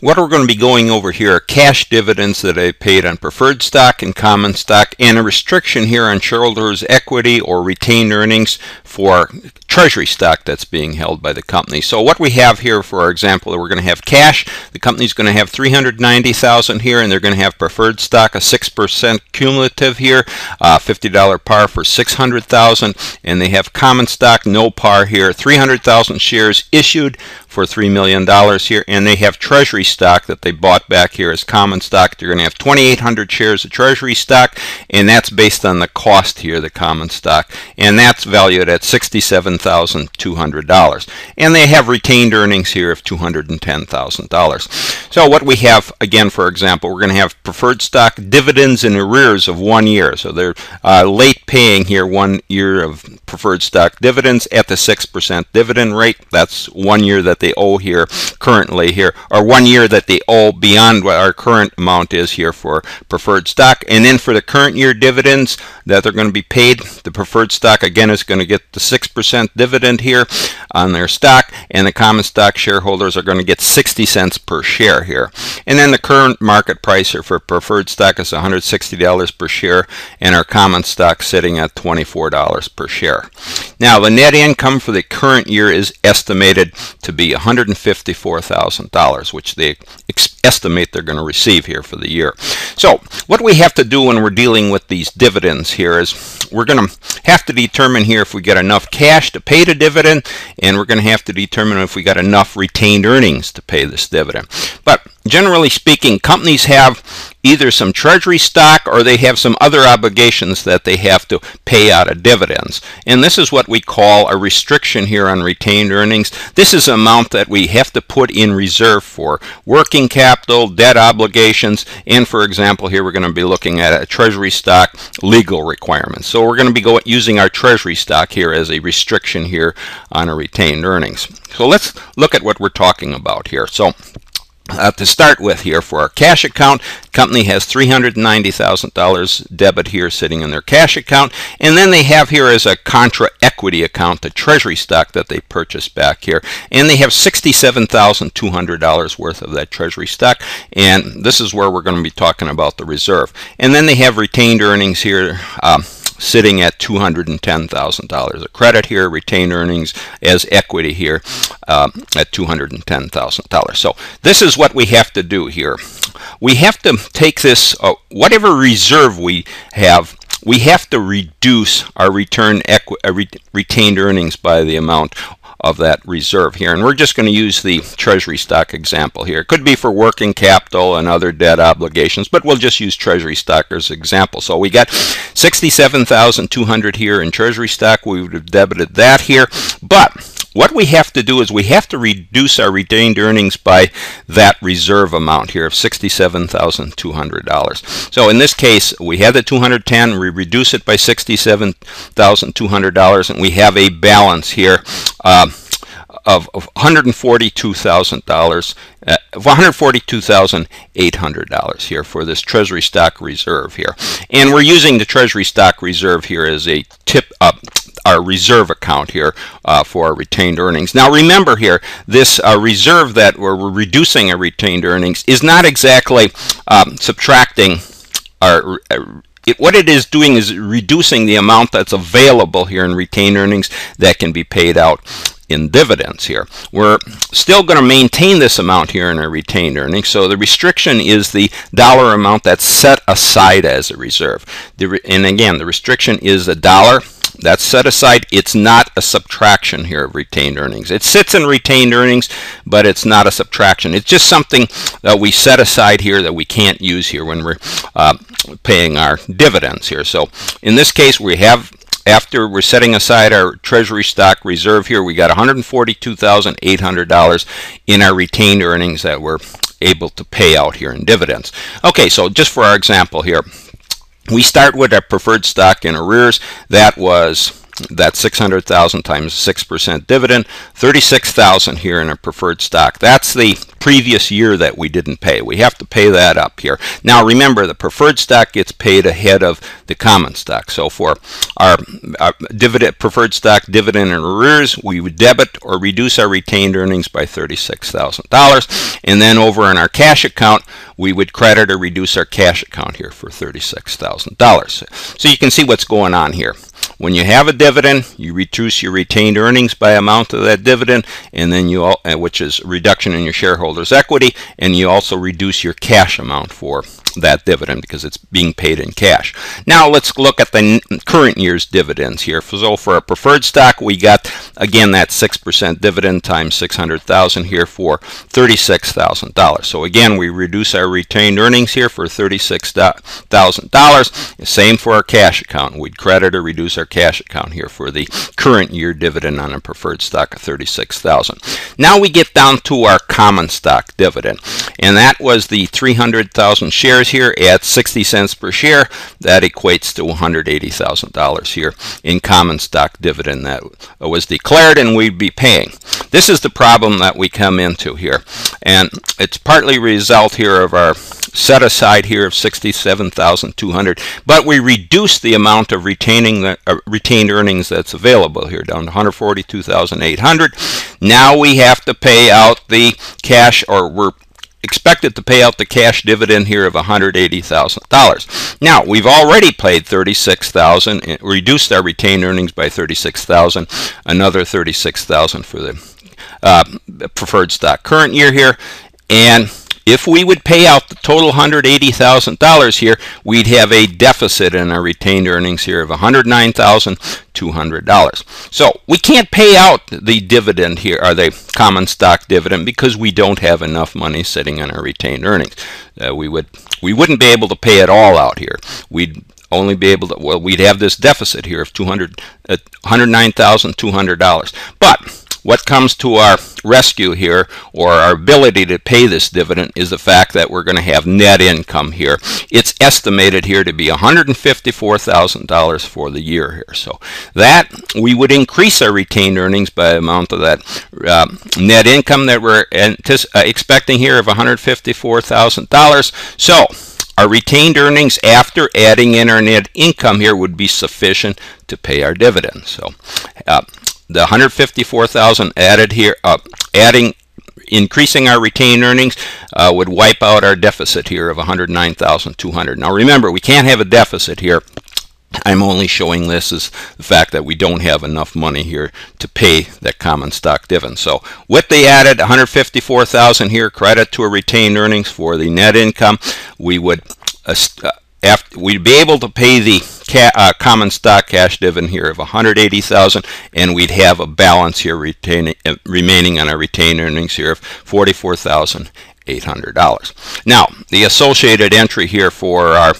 what we're going to be going over here are cash dividends that I paid on preferred stock and common stock, and a restriction here on shareholders' equity or retained earnings for treasury stock that's being held by the company. So what we have here, for example, we're going to have cash. The company's going to have $390,000 here, and they're going to have preferred stock, a 6% cumulative here, $50 par for $600,000, and they have common stock, no par here, 300,000 shares issued for $3 million here, and they have treasury stock that they bought back here as common stock. They're going to have 2,800 shares of treasury stock, and that's based on the cost here, the common stock, and that's valued at $67,200. And they have retained earnings here of $210,000. So what we have, again, for example, we're going to have preferred stock dividends in arrears of 1 year. So they're late paying here 1 year of preferred stock dividends at the 6% dividend rate. That's 1 year that they owe here currently here, or 1 year that they owe beyond what our current amount is here for preferred stock. And then for the current year dividends that they're going to be paid, the preferred stock again is going to get the 6% dividend here on their stock, and the common stock shareholders are going to get 60 cents per share here. And then the current market price here for preferred stock is $160 per share, and our common stock sitting at $24 per share. Now the net income for the current year is estimated to be $154,000, which they estimate they're going to receive here for the year. So what we have to do when we're dealing with these dividends here is we're going to have to determine here if we get enough cash to pay the dividend, and we're going to have to determine if we got enough retained earnings to pay this dividend. But generally speaking, companies have either some treasury stock or they have some other obligations that they have to pay out of dividends. And this is what we call a restriction here on retained earnings. This is an amount that we have to put in reserve for working capital, debt obligations, and for example here we're going to be looking at a treasury stock legal requirements. So we're going to be using our treasury stock here as a restriction here on a retained earnings. So let's look at what we're talking about here. So to start with here, for our cash account, company has $390,000 debit here sitting in their cash account, and then they have here as a contra equity account the treasury stock that they purchased back here, and they have $67,200 worth of that treasury stock, and this is where we're going to be talking about the reserve. And then they have retained earnings here sitting at $210,000. A credit here, retained earnings as equity here at $210,000. So this is what we have to do here. We have to take this, whatever reserve we have to reduce our retained earnings by the amount of that reserve here. And we're just going to use the treasury stock example here. It could be for working capital and other debt obligations, but we'll just use treasury stock as an example. So we got $67,200 here in treasury stock. We would have debited that here, but what we have to do is we have to reduce our retained earnings by that reserve amount here of $67,200. So in this case, we have the $210, we reduce it by $67,200, and we have a balance here of $142,000, $142,800 here for this treasury stock reserve here. And we're using the treasury stock reserve here as a our reserve account here for our retained earnings. Now remember here, this reserve that we're reducing our retained earnings is not exactly subtracting our what it is doing is reducing the amount that's available here in retained earnings that can be paid out in dividends here. We're still going to maintain this amount here in our retained earnings, so the restriction is the dollar amount that's set aside as a reserve. And again, the restriction is a dollar that's set aside. It's not a subtraction here of retained earnings. It sits in retained earnings, but it's not a subtraction. It's just something that we set aside here that we can't use here when we're paying our dividends here. So in this case, we have, after we're setting aside our treasury stock reserve here, we got $142,800 in our retained earnings that we're able to pay out here in dividends. Okay, so just for our example here, we start with our preferred stock in arrears. That was That's 600,000 times 6% dividend, 36,000 here in a preferred stock. That's the previous year that we didn't pay. We have to pay that up here. Now remember, the preferred stock gets paid ahead of the common stock. So for our preferred stock dividend in arrears, we would debit or reduce our retained earnings by $36,000. And then over in our cash account, we would credit or reduce our cash account here for $36,000. So you can see what's going on here. When you have a dividend, you reduce your retained earnings by amount of that dividend, and then which is reduction in your shareholders' equity, and you also reduce your cash amount for that dividend because it's being paid in cash. Now let's look at the current year's dividends here. So for a preferred stock, we got again that 6% dividend times 600,000 here for $36,000. So again, we reduce our retained earnings here for $36,000. Same for our cash account. We'd credit or reduce our cash account here for the current year dividend on a preferred stock of $36,000. Now we get down to our common stock dividend, and that was the 300,000 shares here at 60 cents per share. That equates to $180,000 here in common stock dividend that was declared and we'd be paying. This is the problem that we come into here, and it's partly a result here of our set aside here of $67,200, but we reduce the amount of retained earnings that's available here down to $142,800. Now we have to pay out the cash, or we're expected to pay out the cash dividend here of $180,000. Now we've already paid $36,000, reduced our retained earnings by $36,000, another $36,000 for the preferred stock current year here, and if we would pay out the total $180,000 here, we'd have a deficit in our retained earnings here of $109,200. So we can't pay out the dividend here, or the common stock dividend, because we don't have enough money sitting in our retained earnings. We wouldn't be able to pay it all out here. We'd only be able to, well, we'd have this deficit here of $109,200. But what comes to our rescue here, or our ability to pay this dividend, is the fact that we're going to have net income here. It's estimated here to be $154,000 for the year here. So that we would increase our retained earnings by the amount of that net income that we're expecting here of $154,000. So our retained earnings after adding in our net income here would be sufficient to pay our dividend. So the $154,000 added here, increasing our retained earnings would wipe out our deficit here of $109,200. Now remember, we can't have a deficit here. I'm only showing this as the fact that we don't have enough money here to pay that common stock dividend. So with the added $154,000 here credit to our retained earnings for the net income, we would we'd be able to pay the common stock cash dividend here of $180,000, and we'd have a balance here remaining on our retained earnings here of $44,800. Now, the associated entry here for our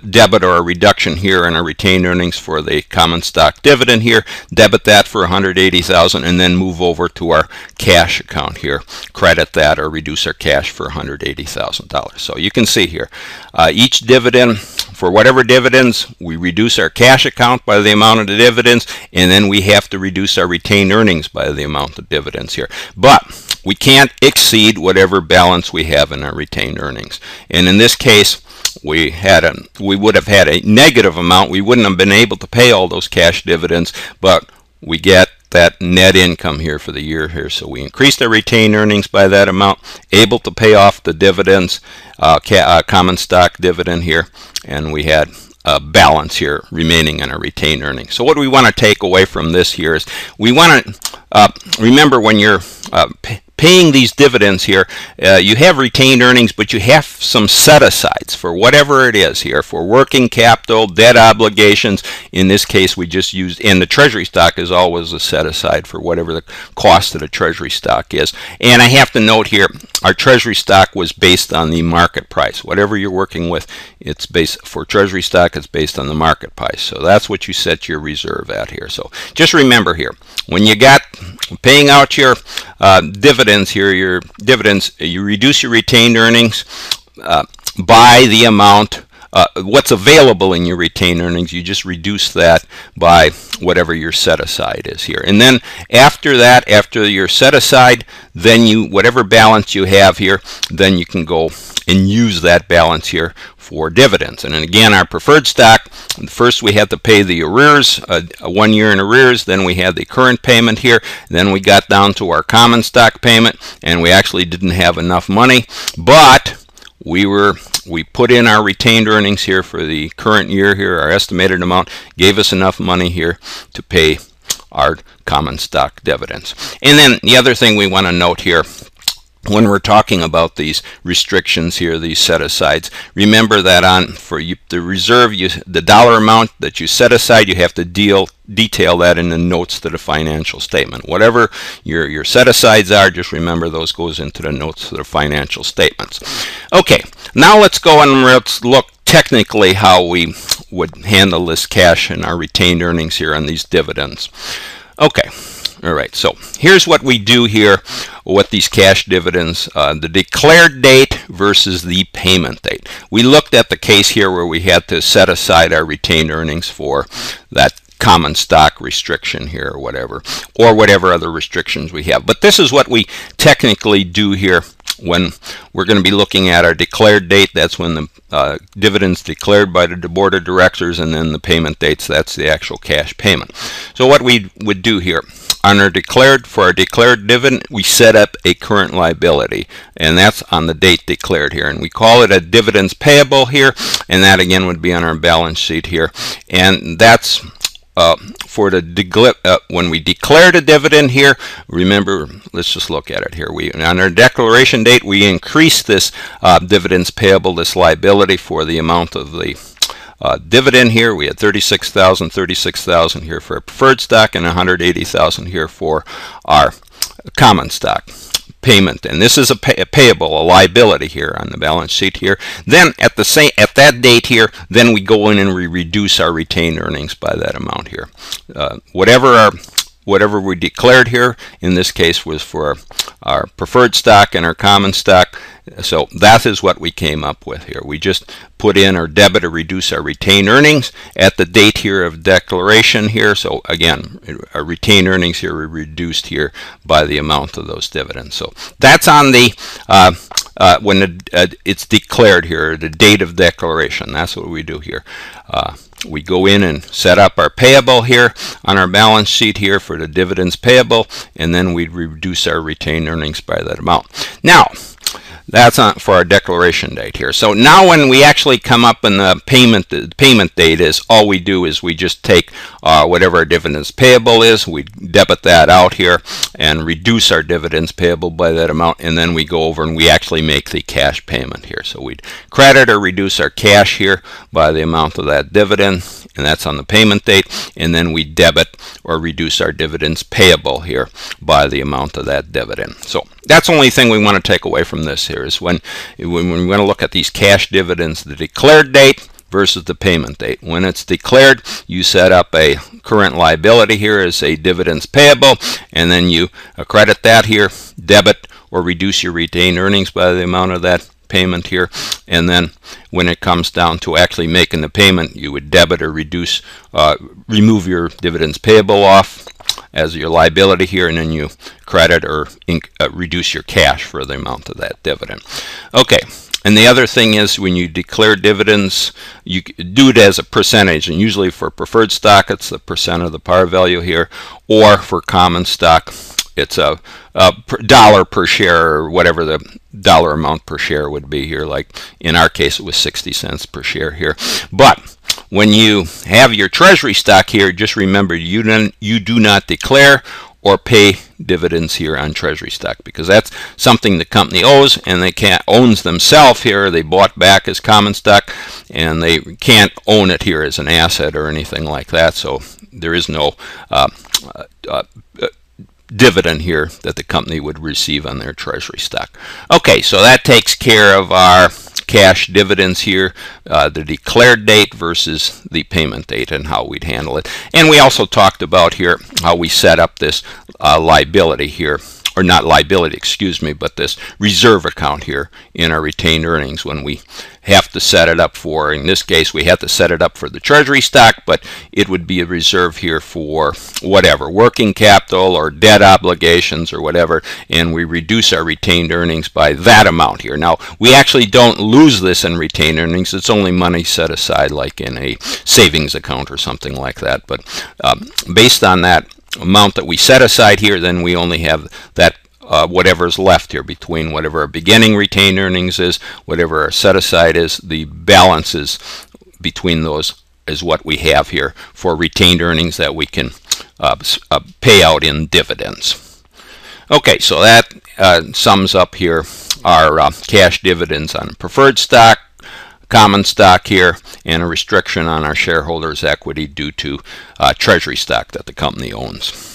debit or a reduction here in our retained earnings for the common stock dividend here, debit that for $180,000, and then move over to our cash account here, credit that or reduce our cash for $180,000. So you can see here, each dividend, for whatever dividends, we reduce our cash account by the amount of the dividends, and then we have to reduce our retained earnings by the amount of dividends here. But we can't exceed whatever balance we have in our retained earnings. And in this case, we would have had a negative amount. We wouldn't have been able to pay all those cash dividends, but we get that net income here for the year here. So we increased our retained earnings by that amount, able to pay off the dividends, common stock dividend here, and we had a balance here remaining in our retained earnings. So what we want to take away from this here is we want to remember when you're paying these dividends here, you have retained earnings, but you have some set-asides for whatever it is here, for working capital, debt obligations. In this case, we just used, and the treasury stock is always a set-aside for whatever the cost of the treasury stock is. And I have to note here, our treasury stock was based on the market price. Whatever you're working with, it's based, for treasury stock, it's based on the market price. So that's what you set your reserve at here. So just remember here, when you got paying out your dividends here, you reduce your retained earnings by the amount what's available in your retained earnings, you just reduce that by whatever your set aside is here. And then after that, after your set aside, then you, whatever balance you have here, then you can go and use that balance here for dividends. And then again, our preferred stock, first we had to pay the arrears, 1 year in arrears, then we had the current payment here, then we got down to our common stock payment, and we actually didn't have enough money, but we put in our retained earnings here for the current year here, our estimated amount gave us enough money here to pay our common stock dividends. And then the other thing we want to note here, when we're talking about these restrictions here, these set-asides, remember that for the reserve, the dollar amount that you set aside, you have to detail that in the notes to the financial statement. Whatever your set-asides are, just remember those goes into the notes to the financial statements. Okay, now let's go and let's look technically how we would handle this cash and our retained earnings here on these dividends. Okay. All right, so here's what we do here with these cash dividends, the declared date versus the payment date. We looked at the case here where we had to set aside our retained earnings for that common stock restriction here or whatever other restrictions we have. But this is what we technically do here when we're going to be looking at our declared date. That's when the dividends declared by the board of directors, and then the payment dates, that's the actual cash payment. So what we would do here, for our declared dividend, we set up a current liability, and that's on the date declared here, and we call it a dividends payable here, and that again would be on our balance sheet here, and that's for the when we declared a dividend here. Remember, let's just look at it here. On our declaration date, we increased this dividends payable, this liability, for the amount of the dividend here. We had $36,000 here for our preferred stock, and $180,000 here for our common stock payment. And this is a payable, a liability here on the balance sheet here. Then at that date here, then we go in and we reduce our retained earnings by that amount here. Whatever we declared here, in this case, was for our preferred stock and our common stock. So that is what we came up with here. We just put in our debit or reduce our retained earnings at the date here of declaration here. So again, our retained earnings here are reduced here by the amount of those dividends. So that's on the when it's declared here, the date of declaration. That's what we do here. We go in and set up our payable here on our balance sheet here for the dividends payable, and then we reduce our retained earnings by that amount. Now, that's for our declaration date here. So now when we actually come up in the payment date is, all we do is we just take whatever our dividends payable is, we debit that out here and reduce our dividends payable by that amount, and then we go over and we actually make the cash payment here. So we'd credit or reduce our cash here by the amount of that dividend, and that's on the payment date, and then we debit or reduce our dividends payable here by the amount of that dividend. So that's the only thing we want to take away from this here is when we want to look at these cash dividends, the declared date versus the payment date. When it's declared, you set up a current liability here as a dividends payable, and then you credit that here, debit or reduce your retained earnings by the amount of that payment here, and then when it comes down to actually making the payment, you would debit or reduce, remove your dividends payable off as your liability here, and then you credit or reduce your cash for the amount of that dividend. Okay, and the other thing is when you declare dividends, you do it as a percentage, and usually for preferred stock it's the percent of the par value here, or for common stock it's a dollar per share, or whatever the dollar amount per share would be here. Like in our case it was 60 cents per share here. But when you have your treasury stock here, just remember you do not declare or pay dividends here on treasury stock, because that's something the company owes, and they can't owns themselves here. They bought back as common stock, and they can't own it here as an asset or anything like that. So there is no dividend here that the company would receive on their treasury stock. Okay, so that takes care of our cash dividends here, the declared date versus the payment date, and how we'd handle it. And we also talked about here how we set up this liability here or not liability, excuse me, but this reserve account here in our retained earnings when we have to set it up for, in this case, we have to set it up for the treasury stock, but it would be a reserve here for whatever, working capital or debt obligations or whatever, and we reduce our retained earnings by that amount here. Now, we actually don't lose this in retained earnings. It's only money set aside like in a savings account or something like that, but based on that amount that we set aside here, then we only have that whatever's left here between whatever our beginning retained earnings is, whatever our set aside is, the balances between those is what we have here for retained earnings that we can pay out in dividends. Okay, so that sums up here our cash dividends on preferred stock, common stock here, and a restriction on our shareholders' equity due to treasury stock that the company owns.